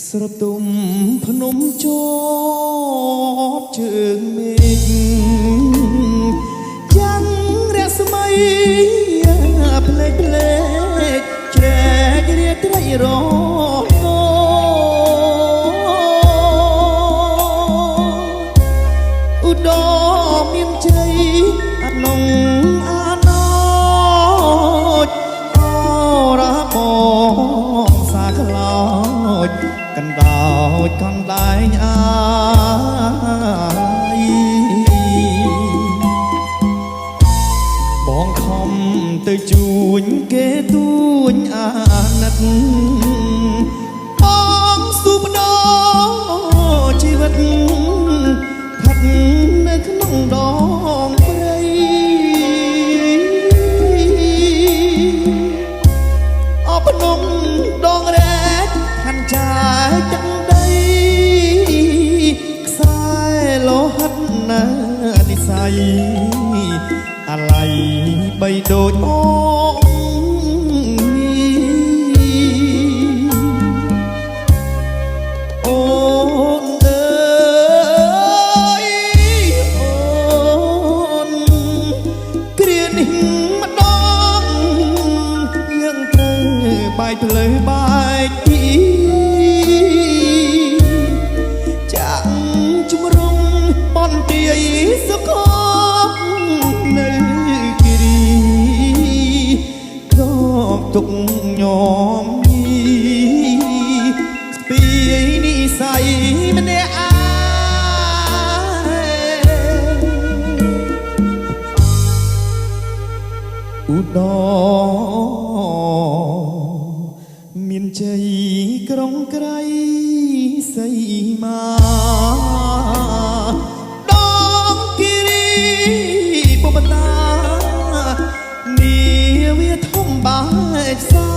ស្រទុំភ្នំចតជើងមេឃយ៉ាងរស្មីផ្លេកផ្លេកជ្រែករាត្រីរងឧត្តមមានជ័យអនងអាណោចអរបងសាខ្លោចកណ្ដោចកណ្ដែងអាយបងខំទៅជួញគេទួញអាណិតបងសុបដោជីវិតផាត់នៅក្នុងដងព្រៃអបនំដងរែកខាន់ចាយទាំងដីខ្សែលោហិតណានិស័យអាឡ័យបីដូចបងអូនអើយអូនគ្រានេះម្ដងយើងត្រូវបែកផ្លូវបែកទីចាក់ជំរុំបនទាយសុខនៅគិរីក៏ទុកញោមញីស្ពីនិស័យម្នាក់ឧត្តមមានជ័យក្រុងក្រៃសីមាដងគិរីបុបតានាវាធំបែកសា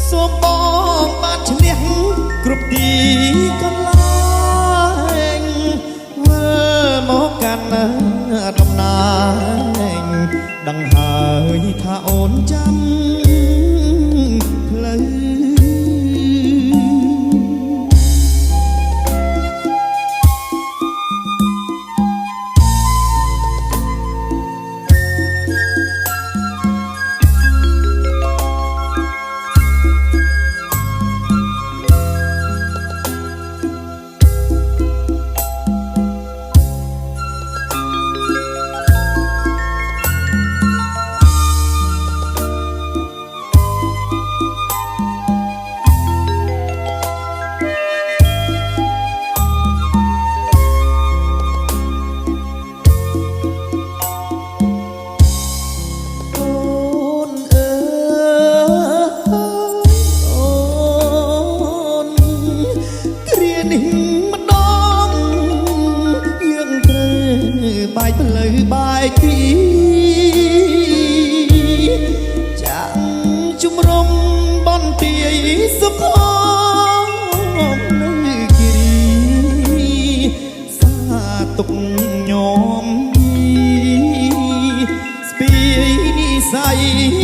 សូមបងបានឈ្នះគ្រប់ទីកន្លែងវិលមកកាន់ដំណើរដឹងហើយថាអូនចាំផ្លូវបែកផ្លូវបែកទីចាក់ជំរុំបនទាយសុខនៅគិរីសាទុកញោមញីស្ពីនិស័យ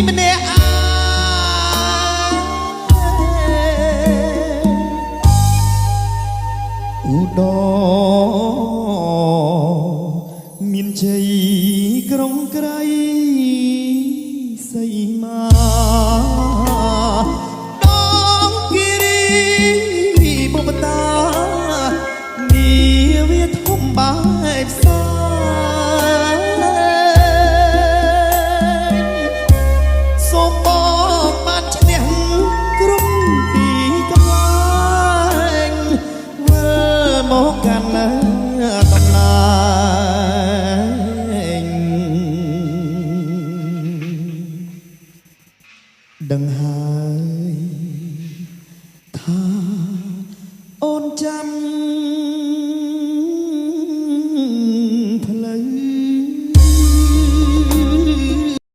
ម្នាក់ឧត្តមមានជ័យក្រុងក្រៃសីមាដងគិរីបុបតានាវាធំបែកសាសូមបងបានឈ្នះគ្រប់ទីកន្លែងវិលមកកាន់ដំណើរដឹងហើយថាអូនចាំ